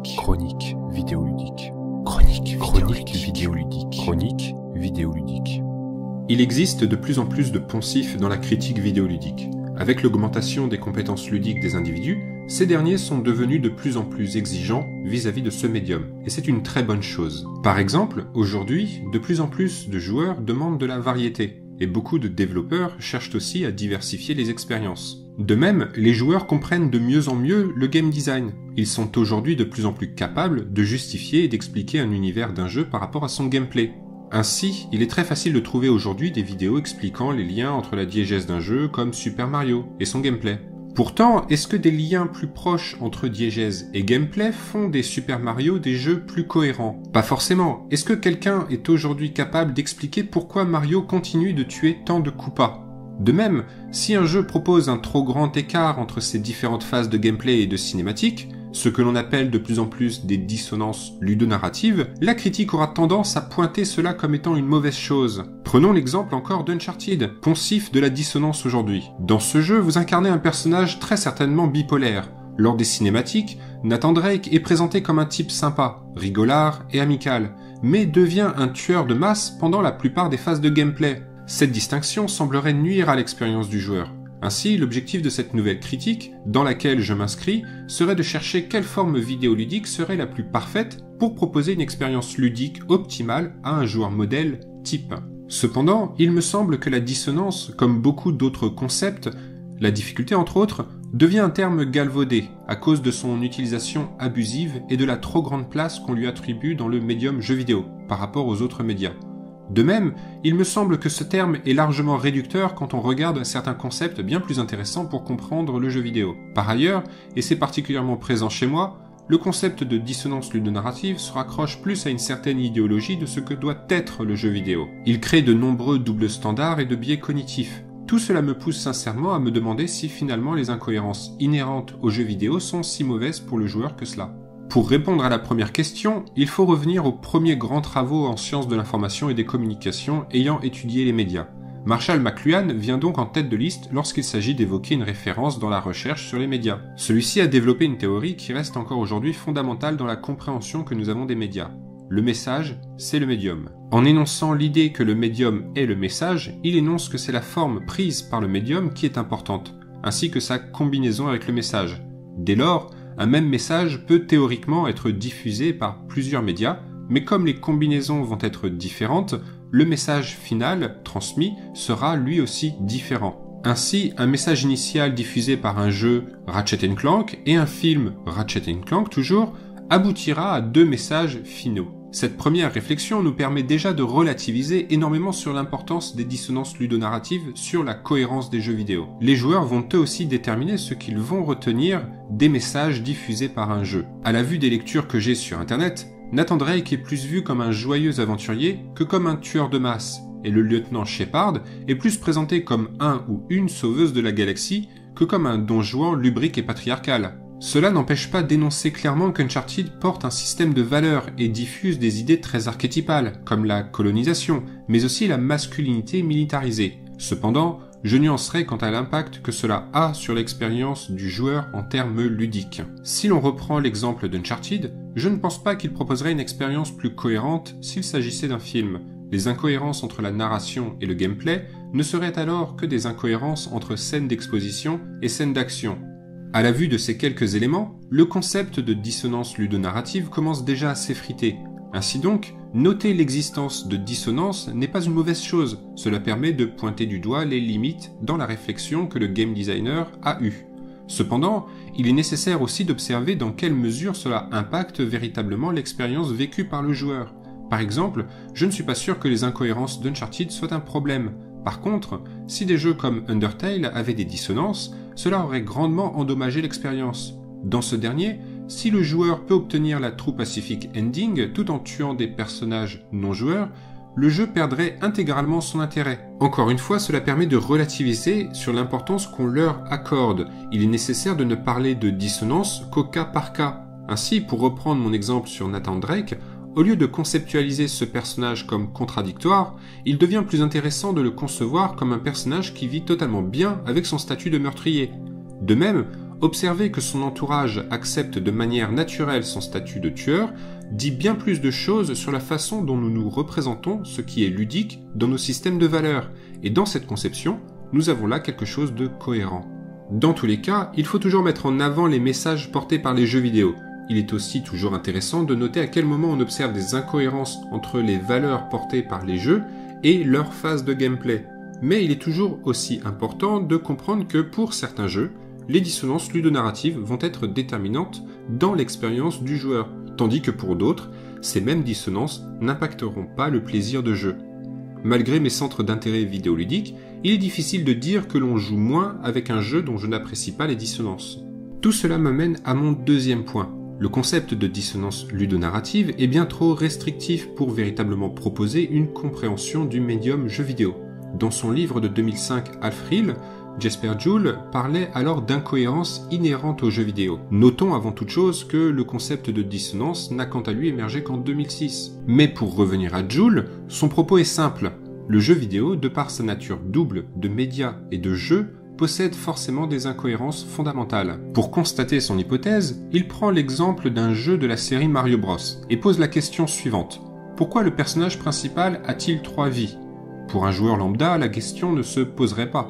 vidéoludique. Chronique vidéoludique. Chronique vidéoludique. Chronique vidéoludique. Il existe de plus en plus de poncifs dans la critique vidéoludique. Avec l'augmentation des compétences ludiques des individus, ces derniers sont devenus de plus en plus exigeants vis-à-vis de ce médium, et c'est une très bonne chose. Par exemple, aujourd'hui, de plus en plus de joueurs demandent de la variété, et beaucoup de développeurs cherchent aussi à diversifier les expériences. De même, les joueurs comprennent de mieux en mieux le game design. Ils sont aujourd'hui de plus en plus capables de justifier et d'expliquer un univers d'un jeu par rapport à son gameplay. Ainsi, il est très facile de trouver aujourd'hui des vidéos expliquant les liens entre la diégèse d'un jeu comme Super Mario et son gameplay. Pourtant, est-ce que des liens plus proches entre diégèse et gameplay font des Super Mario des jeux plus cohérents? Pas forcément. Est-ce que quelqu'un est aujourd'hui capable d'expliquer pourquoi Mario continue de tuer tant de Koopas? De même, si un jeu propose un trop grand écart entre ses différentes phases de gameplay et de cinématique, ce que l'on appelle de plus en plus des dissonances ludonarratives, la critique aura tendance à pointer cela comme étant une mauvaise chose. Prenons l'exemple encore d'Uncharted, poncif de la dissonance aujourd'hui. Dans ce jeu, vous incarnez un personnage très certainement bipolaire. Lors des cinématiques, Nathan Drake est présenté comme un type sympa, rigolard et amical, mais devient un tueur de masse pendant la plupart des phases de gameplay. Cette distinction semblerait nuire à l'expérience du joueur. Ainsi, l'objectif de cette nouvelle critique, dans laquelle je m'inscris, serait de chercher quelle forme vidéoludique serait la plus parfaite pour proposer une expérience ludique optimale à un joueur modèle type. Cependant, il me semble que la dissonance, comme beaucoup d'autres concepts, la difficulté entre autres, devient un terme galvaudé à cause de son utilisation abusive et de la trop grande place qu'on lui attribue dans le médium jeu vidéo par rapport aux autres médias. De même, il me semble que ce terme est largement réducteur quand on regarde certains concepts bien plus intéressants pour comprendre le jeu vidéo. Par ailleurs, et c'est particulièrement présent chez moi, le concept de dissonance ludonarrative se raccroche plus à une certaine idéologie de ce que doit être le jeu vidéo. Il crée de nombreux doubles standards et de biais cognitifs. Tout cela me pousse sincèrement à me demander si finalement les incohérences inhérentes aux jeux vidéo sont si mauvaises pour le joueur que cela. Pour répondre à la première question, il faut revenir aux premiers grands travaux en sciences de l'information et des communications ayant étudié les médias. Marshall McLuhan vient donc en tête de liste lorsqu'il s'agit d'évoquer une référence dans la recherche sur les médias. Celui-ci a développé une théorie qui reste encore aujourd'hui fondamentale dans la compréhension que nous avons des médias. Le message, c'est le médium. En énonçant l'idée que le médium est le message, il énonce que c'est la forme prise par le médium qui est importante, ainsi que sa combinaison avec le message. Dès lors, un même message peut théoriquement être diffusé par plusieurs médias, mais comme les combinaisons vont être différentes, le message final transmis sera lui aussi différent. Ainsi, un message initial diffusé par un jeu Ratchet & Clank et un film Ratchet & Clank toujours aboutira à deux messages finaux. Cette première réflexion nous permet déjà de relativiser énormément sur l'importance des dissonances ludonarratives sur la cohérence des jeux vidéo. Les joueurs vont eux aussi déterminer ce qu'ils vont retenir des messages diffusés par un jeu. À la vue des lectures que j'ai sur internet, Nathan Drake est plus vu comme un joyeux aventurier que comme un tueur de masse, et le lieutenant Shepard est plus présenté comme un ou une sauveuse de la galaxie que comme un don Juan lubrique et patriarcal. Cela n'empêche pas d'énoncer clairement qu'Uncharted porte un système de valeurs et diffuse des idées très archétypales, comme la colonisation, mais aussi la masculinité militarisée. Cependant, je nuancerai quant à l'impact que cela a sur l'expérience du joueur en termes ludiques. Si l'on reprend l'exemple d'Uncharted, je ne pense pas qu'il proposerait une expérience plus cohérente s'il s'agissait d'un film. Les incohérences entre la narration et le gameplay ne seraient alors que des incohérences entre scènes d'exposition et scènes d'action. À la vue de ces quelques éléments, le concept de dissonance ludonarrative commence déjà à s'effriter. Ainsi donc, noter l'existence de dissonance n'est pas une mauvaise chose, cela permet de pointer du doigt les limites dans la réflexion que le game designer a eue. Cependant, il est nécessaire aussi d'observer dans quelle mesure cela impacte véritablement l'expérience vécue par le joueur. Par exemple, je ne suis pas sûr que les incohérences d'Uncharted soient un problème. Par contre, si des jeux comme Undertale avaient des dissonances, cela aurait grandement endommagé l'expérience. Dans ce dernier, si le joueur peut obtenir la True Pacific Ending tout en tuant des personnages non-joueurs, le jeu perdrait intégralement son intérêt. Encore une fois, cela permet de relativiser sur l'importance qu'on leur accorde. Il est nécessaire de ne parler de dissonance qu'au cas par cas. Ainsi, pour reprendre mon exemple sur Nathan Drake, au lieu de conceptualiser ce personnage comme contradictoire, il devient plus intéressant de le concevoir comme un personnage qui vit totalement bien avec son statut de meurtrier. De même, Observer que son entourage accepte de manière naturelle son statut de tueur dit bien plus de choses sur la façon dont nous nous représentons ce qui est ludique dans nos systèmes de valeurs, et dans cette conception, nous avons là quelque chose de cohérent. Dans tous les cas, il faut toujours mettre en avant les messages portés par les jeux vidéo. Il est aussi toujours intéressant de noter à quel moment on observe des incohérences entre les valeurs portées par les jeux et leur phase de gameplay. Mais il est toujours aussi important de comprendre que pour certains jeux, les dissonances ludonarratives vont être déterminantes dans l'expérience du joueur, tandis que pour d'autres, ces mêmes dissonances n'impacteront pas le plaisir de jeu. Malgré mes centres d'intérêt vidéoludique, il est difficile de dire que l'on joue moins avec un jeu dont je n'apprécie pas les dissonances. Tout cela m'amène à mon deuxième point. Le concept de dissonance ludonarrative est bien trop restrictif pour véritablement proposer une compréhension du médium jeu vidéo. Dans son livre de 2005 Half-Real, Jesper Juul parlait alors d'incohérences inhérentes aux jeux vidéo. Notons avant toute chose que le concept de dissonance n'a quant à lui émergé qu'en 2006. Mais pour revenir à Juul, son propos est simple. Le jeu vidéo, de par sa nature double de média et de jeu, possède forcément des incohérences fondamentales. Pour constater son hypothèse, il prend l'exemple d'un jeu de la série Mario Bros et pose la question suivante. Pourquoi le personnage principal a-t-il 3 vies ? Pour un joueur lambda, la question ne se poserait pas.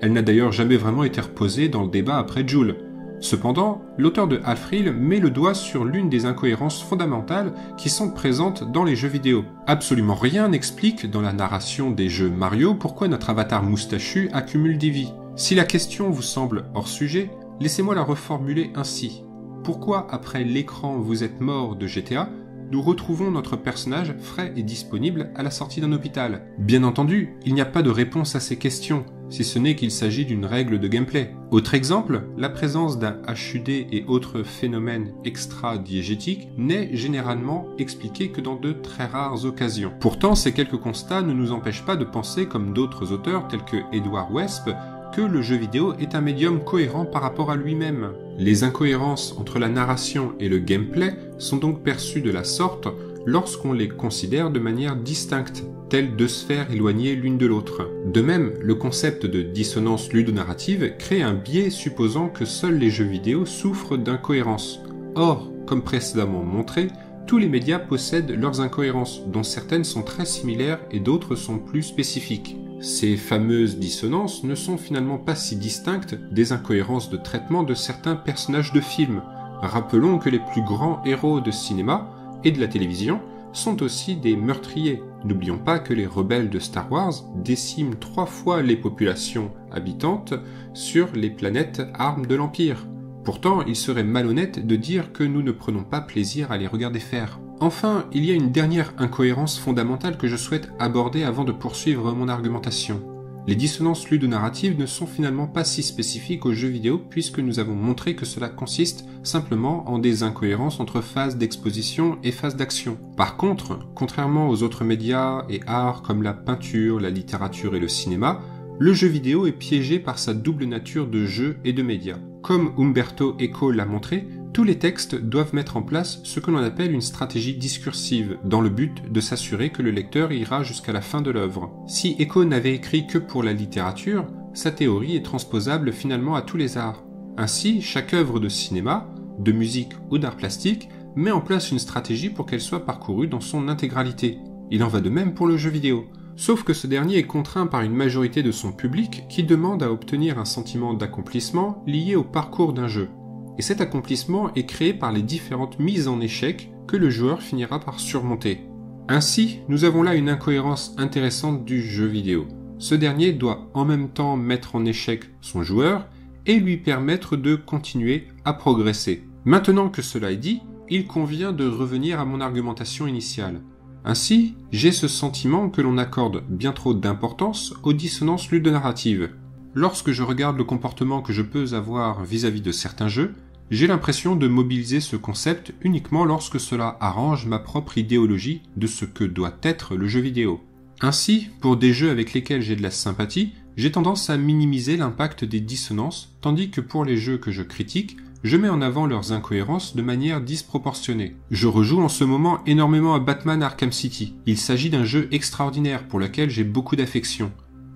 Elle n'a d'ailleurs jamais vraiment été reposée dans le débat après Juul. Cependant, l'auteur de Half-Real met le doigt sur l'une des incohérences fondamentales qui sont présentes dans les jeux vidéo. Absolument rien n'explique dans la narration des jeux Mario pourquoi notre avatar moustachu accumule des vies. Si la question vous semble hors sujet, laissez-moi la reformuler ainsi. Pourquoi après l'écran vous êtes mort de GTA, nous retrouvons notre personnage frais et disponible à la sortie d'un hôpital? Bien entendu, il n'y a pas de réponse à ces questions, si ce n'est qu'il s'agit d'une règle de gameplay. Autre exemple, la présence d'un HUD et autres phénomènes extra-diégétiques n'est généralement expliquée que dans de très rares occasions. Pourtant, ces quelques constats ne nous empêchent pas de penser, comme d'autres auteurs tels que Edward Wesp, que le jeu vidéo est un médium cohérent par rapport à lui-même. Les incohérences entre la narration et le gameplay sont donc perçues de la sorte lorsqu'on les considère de manière distincte, telles deux sphères éloignées l'une de l'autre. De même, le concept de dissonance ludonarrative crée un biais supposant que seuls les jeux vidéo souffrent d'incohérences. Or, comme précédemment montré, tous les médias possèdent leurs incohérences, dont certaines sont très similaires et d'autres sont plus spécifiques. Ces fameuses dissonances ne sont finalement pas si distinctes des incohérences de traitement de certains personnages de films. Rappelons que les plus grands héros de cinéma et de la télévision sont aussi des meurtriers. N'oublions pas que les rebelles de Star Wars déciment 3 fois les populations habitantes sur les planètes armes de l'Empire. Pourtant, il serait malhonnête de dire que nous ne prenons pas plaisir à les regarder faire. Enfin, il y a une dernière incohérence fondamentale que je souhaite aborder avant de poursuivre mon argumentation. Les dissonances ludonarratives ne sont finalement pas si spécifiques aux jeux vidéo puisque nous avons montré que cela consiste simplement en des incohérences entre phases d'exposition et phases d'action. Par contre, contrairement aux autres médias et arts comme la peinture, la littérature et le cinéma, le jeu vidéo est piégé par sa double nature de jeu et de média. Comme Umberto Eco l'a montré, tous les textes doivent mettre en place ce que l'on appelle une stratégie discursive, dans le but de s'assurer que le lecteur ira jusqu'à la fin de l'œuvre. Si Eco n'avait écrit que pour la littérature, sa théorie est transposable finalement à tous les arts. Ainsi, chaque œuvre de cinéma, de musique ou d'art plastique met en place une stratégie pour qu'elle soit parcourue dans son intégralité. Il en va de même pour le jeu vidéo. Sauf que ce dernier est contraint par une majorité de son public qui demande à obtenir un sentiment d'accomplissement lié au parcours d'un jeu. Et cet accomplissement est créé par les différentes mises en échec que le joueur finira par surmonter. Ainsi, nous avons là une incohérence intéressante du jeu vidéo. Ce dernier doit en même temps mettre en échec son joueur et lui permettre de continuer à progresser. Maintenant que cela est dit, il convient de revenir à mon argumentation initiale. Ainsi, j'ai ce sentiment que l'on accorde bien trop d'importance aux dissonances ludonarratives. Lorsque je regarde le comportement que je peux avoir vis-à-vis de certains jeux, j'ai l'impression de mobiliser ce concept uniquement lorsque cela arrange ma propre idéologie de ce que doit être le jeu vidéo. Ainsi, pour des jeux avec lesquels j'ai de la sympathie, j'ai tendance à minimiser l'impact des dissonances, tandis que pour les jeux que je critique, je mets en avant leurs incohérences de manière disproportionnée. Je rejoue en ce moment énormément à Batman Arkham City. Il s'agit d'un jeu extraordinaire pour lequel j'ai beaucoup d'affection.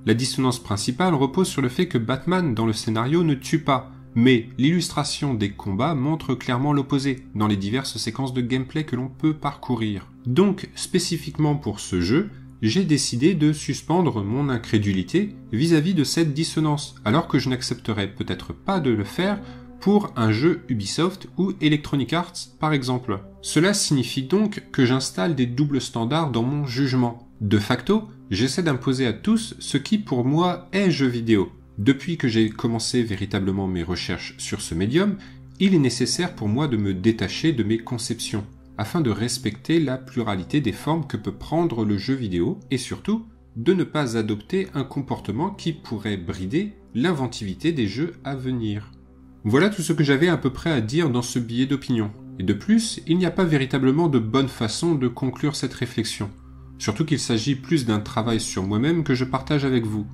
La dissonance principale repose sur le fait que Batman dans le scénario ne tue pas, Mais l'illustration des combats montre clairement l'opposé dans les diverses séquences de gameplay que l'on peut parcourir. Donc, spécifiquement pour ce jeu, j'ai décidé de suspendre mon incrédulité vis-à-vis de cette dissonance, alors que je n'accepterais peut-être pas de le faire pour un jeu Ubisoft ou Electronic Arts par exemple. Cela signifie donc que j'installe des doubles standards dans mon jugement. De facto, j'essaie d'imposer à tous ce qui pour moi est jeu vidéo. Depuis que j'ai commencé véritablement mes recherches sur ce médium, il est nécessaire pour moi de me détacher de mes conceptions, afin de respecter la pluralité des formes que peut prendre le jeu vidéo, et surtout, de ne pas adopter un comportement qui pourrait brider l'inventivité des jeux à venir. Voilà tout ce que j'avais à peu près à dire dans ce billet d'opinion. Et de plus, il n'y a pas véritablement de bonne façon de conclure cette réflexion. Surtout qu'il s'agit plus d'un travail sur moi-même que je partage avec vous.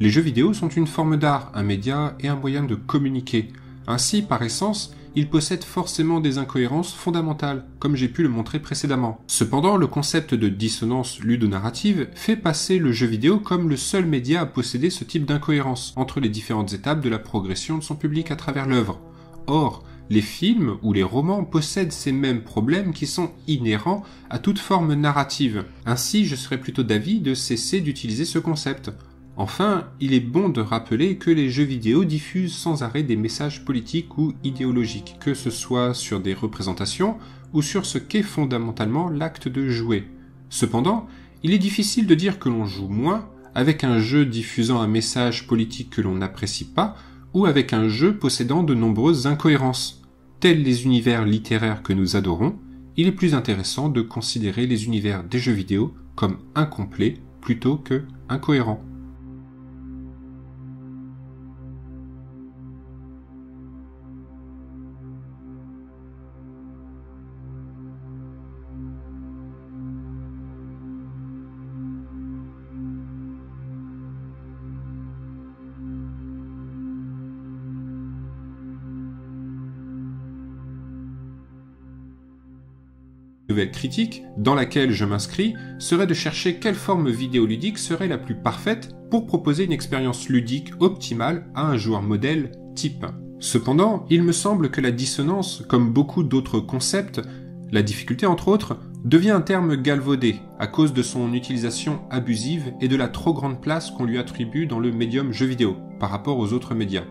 Les jeux vidéo sont une forme d'art, un média et un moyen de communiquer. Ainsi, par essence, ils possèdent forcément des incohérences fondamentales, comme j'ai pu le montrer précédemment. Cependant, le concept de dissonance ludonarrative fait passer le jeu vidéo comme le seul média à posséder ce type d'incohérence entre les différentes étapes de la progression de son public à travers l'œuvre. Or, les films ou les romans possèdent ces mêmes problèmes qui sont inhérents à toute forme narrative. Ainsi, je serais plutôt d'avis de cesser d'utiliser ce concept. Enfin, il est bon de rappeler que les jeux vidéo diffusent sans arrêt des messages politiques ou idéologiques, que ce soit sur des représentations ou sur ce qu'est fondamentalement l'acte de jouer. Cependant, il est difficile de dire que l'on joue moins avec un jeu diffusant un message politique que l'on n'apprécie pas ou avec un jeu possédant de nombreuses incohérences. Tels les univers littéraires que nous adorons, il est plus intéressant de considérer les univers des jeux vidéo comme incomplets plutôt que incohérents. Nouvelle critique, dans laquelle je m'inscris, serait de chercher quelle forme vidéoludique serait la plus parfaite pour proposer une expérience ludique optimale à un joueur modèle type. Cependant, il me semble que la dissonance, comme beaucoup d'autres concepts, la difficulté entre autres, devient un terme galvaudé à cause de son utilisation abusive et de la trop grande place qu'on lui attribue dans le médium jeu vidéo par rapport aux autres médias.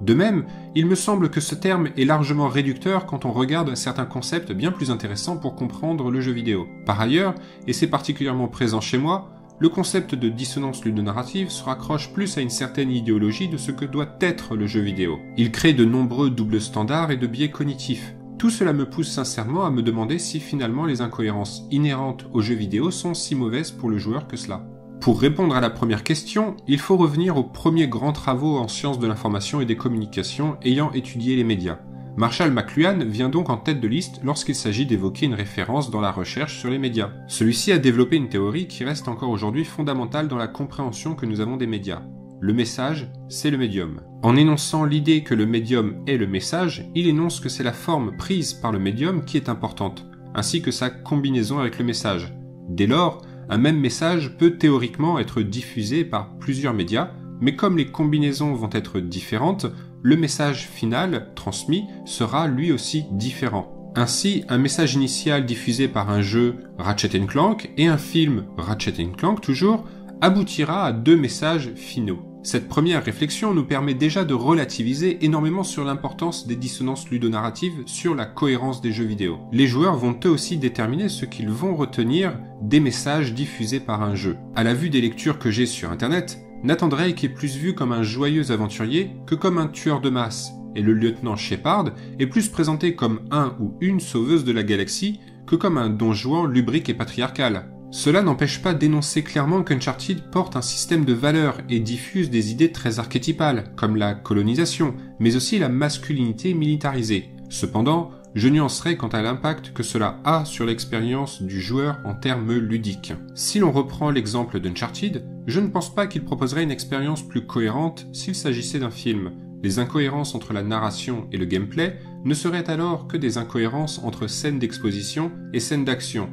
De même, il me semble que ce terme est largement réducteur quand on regarde certains concepts bien plus intéressants pour comprendre le jeu vidéo. Par ailleurs, et c'est particulièrement présent chez moi, le concept de dissonance ludonarrative se raccroche plus à une certaine idéologie de ce que doit être le jeu vidéo. Il crée de nombreux doubles standards et de biais cognitifs. Tout cela me pousse sincèrement à me demander si finalement les incohérences inhérentes au jeu vidéo sont si mauvaises pour le joueur que cela. Pour répondre à la première question, il faut revenir aux premiers grands travaux en sciences de l'information et des communications ayant étudié les médias. Marshall McLuhan vient donc en tête de liste lorsqu'il s'agit d'évoquer une référence dans la recherche sur les médias. Celui-ci a développé une théorie qui reste encore aujourd'hui fondamentale dans la compréhension que nous avons des médias. Le message, c'est le médium. En énonçant l'idée que le médium est le message, il énonce que c'est la forme prise par le médium qui est importante, ainsi que sa combinaison avec le message. Dès lors, un même message peut théoriquement être diffusé par plusieurs médias, mais comme les combinaisons vont être différentes, le message final transmis sera lui aussi différent. Ainsi, un message initial diffusé par un jeu Ratchet & Clank et un film Ratchet & Clank toujours aboutira à deux messages finaux. Cette première réflexion nous permet déjà de relativiser énormément sur l'importance des dissonances ludonarratives sur la cohérence des jeux vidéo. Les joueurs vont eux aussi déterminer ce qu'ils vont retenir des messages diffusés par un jeu. À la vue des lectures que j'ai sur internet, Nathan Drake est plus vu comme un joyeux aventurier que comme un tueur de masse, et le lieutenant Shepard est plus présenté comme un ou une sauveuse de la galaxie que comme un don Juan lubrique et patriarcal. Cela n'empêche pas d'énoncer clairement qu'Uncharted porte un système de valeurs et diffuse des idées très archétypales, comme la colonisation, mais aussi la masculinité militarisée. Cependant, je nuancerai quant à l'impact que cela a sur l'expérience du joueur en termes ludiques. Si l'on reprend l'exemple d'Uncharted, je ne pense pas qu'il proposerait une expérience plus cohérente s'il s'agissait d'un film. Les incohérences entre la narration et le gameplay ne seraient alors que des incohérences entre scènes d'exposition et scènes d'action.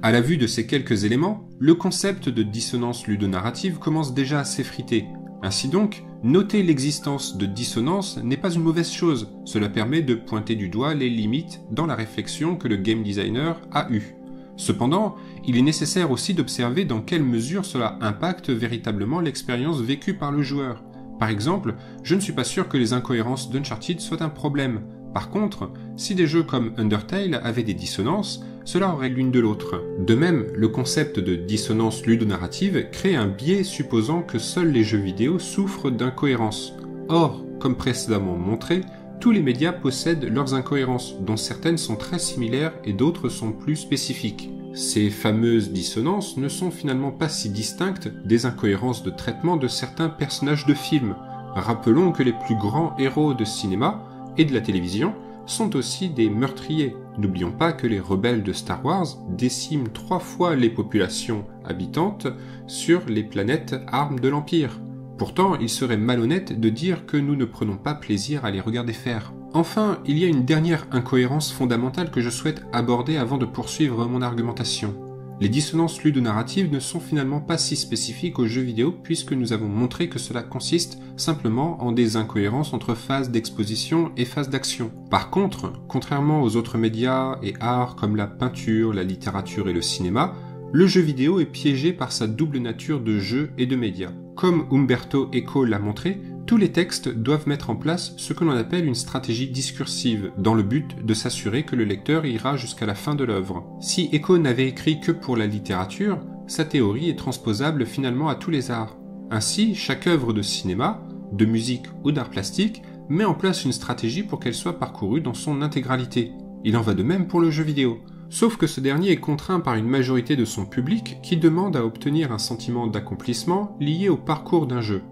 À la vue de ces quelques éléments, le concept de dissonance ludonarrative commence déjà à s'effriter. Ainsi donc, Noter l'existence de dissonance n'est pas une mauvaise chose, cela permet de pointer du doigt les limites dans la réflexion que le game designer a eue. Cependant, il est nécessaire aussi d'observer dans quelle mesure cela impacte véritablement l'expérience vécue par le joueur. Par exemple, je ne suis pas sûr que les incohérences d'Uncharted soient un problème. Par contre, si des jeux comme Undertale avaient des dissonances, cela aurait l'une de l'autre. De même, le concept de dissonance ludonarrative crée un biais supposant que seuls les jeux vidéo souffrent d'incohérences. Or, comme précédemment montré, tous les médias possèdent leurs incohérences, dont certaines sont très similaires et d'autres sont plus spécifiques. Ces fameuses dissonances ne sont finalement pas si distinctes des incohérences de traitement de certains personnages de films. Rappelons que les plus grands héros de cinéma et de la télévision sont aussi des meurtriers. N'oublions pas que les rebelles de Star Wars déciment 3 fois les populations habitantes sur les planètes armes de l'Empire. Pourtant, il serait malhonnête de dire que nous ne prenons pas plaisir à les regarder faire. Enfin, il y a une dernière incohérence fondamentale que je souhaite aborder avant de poursuivre mon argumentation. Les dissonances ludonarratives ne sont finalement pas si spécifiques aux jeux vidéo puisque nous avons montré que cela consiste simplement en des incohérences entre phases d'exposition et phases d'action. Par contre, contrairement aux autres médias et arts comme la peinture, la littérature et le cinéma, le jeu vidéo est piégé par sa double nature de jeu et de média. Comme Umberto Eco l'a montré, tous les textes doivent mettre en place ce que l'on appelle une stratégie discursive, dans le but de s'assurer que le lecteur ira jusqu'à la fin de l'œuvre. Si Eco n'avait écrit que pour la littérature, sa théorie est transposable finalement à tous les arts. Ainsi, chaque œuvre de cinéma, de musique ou d'art plastique met en place une stratégie pour qu'elle soit parcourue dans son intégralité. Il en va de même pour le jeu vidéo. Sauf que ce dernier est contraint par une majorité de son public qui demande à obtenir un sentiment d'accomplissement lié au parcours d'un jeu.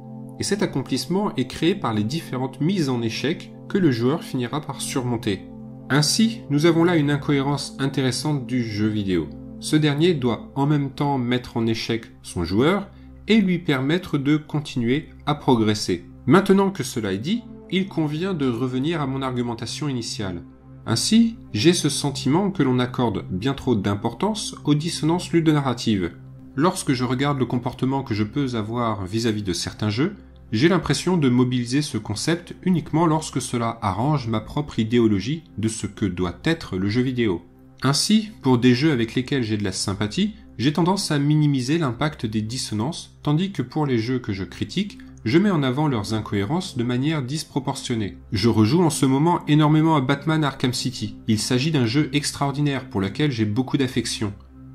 Et cet accomplissement est créé par les différentes mises en échec que le joueur finira par surmonter. Ainsi, nous avons là une incohérence intéressante du jeu vidéo. Ce dernier doit en même temps mettre en échec son joueur et lui permettre de continuer à progresser. Maintenant que cela est dit, il convient de revenir à mon argumentation initiale. Ainsi, j'ai ce sentiment que l'on accorde bien trop d'importance aux dissonances ludonarratives. Lorsque je regarde le comportement que je peux avoir vis-à-vis de certains jeux, j'ai l'impression de mobiliser ce concept uniquement lorsque cela arrange ma propre idéologie de ce que doit être le jeu vidéo. Ainsi, pour des jeux avec lesquels j'ai de la sympathie, j'ai tendance à minimiser l'impact des dissonances, tandis que pour les jeux que je critique, je mets en avant leurs incohérences de manière disproportionnée. Je rejoue en ce moment énormément à Batman Arkham City. Il s'agit d'un jeu extraordinaire pour lequel j'ai beaucoup d'affection.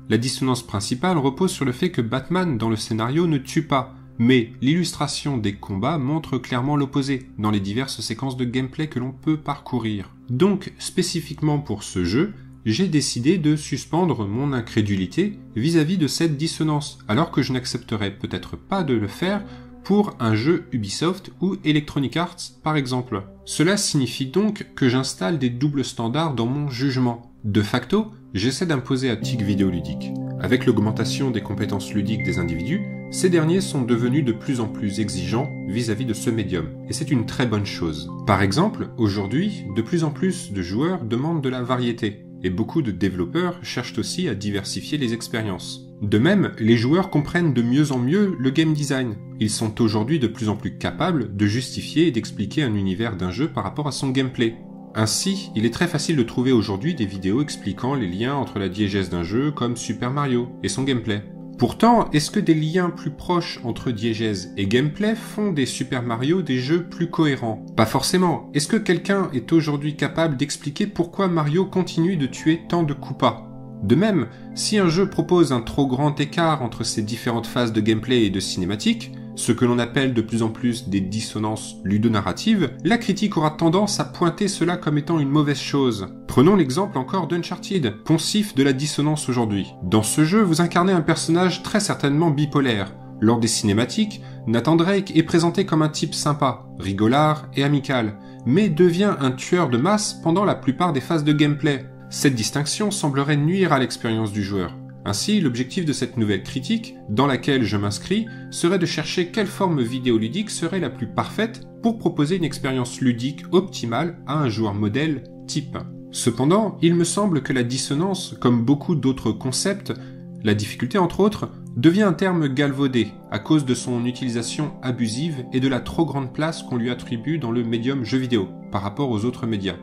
La dissonance principale repose sur le fait que Batman dans le scénario ne tue pas, mais l'illustration des combats montre clairement l'opposé dans les diverses séquences de gameplay que l'on peut parcourir. Donc, spécifiquement pour ce jeu, j'ai décidé de suspendre mon incrédulité vis-à-vis de cette dissonance, alors que je n'accepterais peut-être pas de le faire pour un jeu Ubisoft ou Electronic Arts par exemple. Cela signifie donc que j'installe des doubles standards dans mon jugement. De facto, j'essaie d'imposer à TIC Vidéoludique. Avec l'augmentation des compétences ludiques des individus, ces derniers sont devenus de plus en plus exigeants vis-à-vis de ce médium, et c'est une très bonne chose. Par exemple, aujourd'hui, de plus en plus de joueurs demandent de la variété, et beaucoup de développeurs cherchent aussi à diversifier les expériences. De même, les joueurs comprennent de mieux en mieux le game design. Ils sont aujourd'hui de plus en plus capables de justifier et d'expliquer un univers d'un jeu par rapport à son gameplay. Ainsi, il est très facile de trouver aujourd'hui des vidéos expliquant les liens entre la diégèse d'un jeu comme Super Mario et son gameplay. Pourtant, est-ce que des liens plus proches entre diégèse et gameplay font des Super Mario des jeux plus cohérents? Pas forcément. Est-ce que quelqu'un est aujourd'hui capable d'expliquer pourquoi Mario continue de tuer tant de Koopas? De même, si un jeu propose un trop grand écart entre ses différentes phases de gameplay et de cinématique, ce que l'on appelle de plus en plus des dissonances ludonarratives, la critique aura tendance à pointer cela comme étant une mauvaise chose. Prenons l'exemple encore d'Uncharted, poncif de la dissonance aujourd'hui. Dans ce jeu, vous incarnez un personnage très certainement bipolaire. Lors des cinématiques, Nathan Drake est présenté comme un type sympa, rigolard et amical, mais devient un tueur de masse pendant la plupart des phases de gameplay. Cette distinction semblerait nuire à l'expérience du joueur. Ainsi, l'objectif de cette nouvelle critique, dans laquelle je m'inscris, serait de chercher quelle forme vidéoludique serait la plus parfaite pour proposer une expérience ludique optimale à un joueur modèle type. Cependant, il me semble que la dissonance, comme beaucoup d'autres concepts, la difficulté entre autres, devient un terme galvaudé à cause de son utilisation abusive et de la trop grande place qu'on lui attribue dans le médium jeu vidéo par rapport aux autres médias.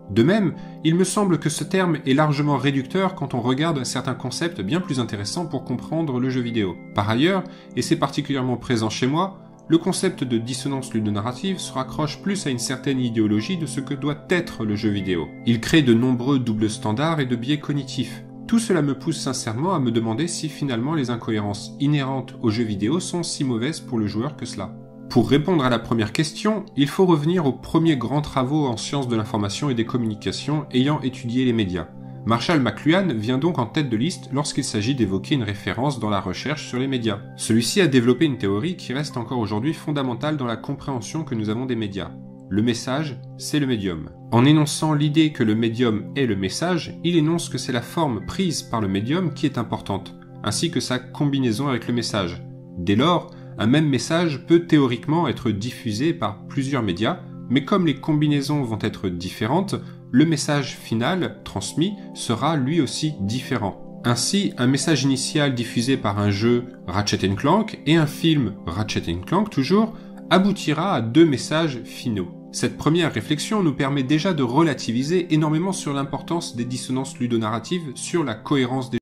De même, il me semble que ce terme est largement réducteur quand on regarde certains concepts bien plus intéressants pour comprendre le jeu vidéo. Par ailleurs, et c'est particulièrement présent chez moi, le concept de dissonance ludonarrative se raccroche plus à une certaine idéologie de ce que doit être le jeu vidéo. Il crée de nombreux doubles standards et de biais cognitifs. Tout cela me pousse sincèrement à me demander si finalement les incohérences inhérentes aux jeux vidéo sont si mauvaises pour le joueur que cela. Pour répondre à la première question, il faut revenir aux premiers grands travaux en sciences de l'information et des communications ayant étudié les médias. Marshall McLuhan vient donc en tête de liste lorsqu'il s'agit d'évoquer une référence dans la recherche sur les médias. Celui-ci a développé une théorie qui reste encore aujourd'hui fondamentale dans la compréhension que nous avons des médias. Le message, c'est le médium. En énonçant l'idée que le médium est le message, il énonce que c'est la forme prise par le médium qui est importante, ainsi que sa combinaison avec le message. Dès lors, un même message peut théoriquement être diffusé par plusieurs médias, mais comme les combinaisons vont être différentes, le message final transmis sera lui aussi différent. Ainsi, un message initial diffusé par un jeu Ratchet & Clank et un film Ratchet & Clank toujours aboutira à deux messages finaux. Cette première réflexion nous permet déjà de relativiser énormément sur l'importance des dissonances ludonarratives sur la cohérence des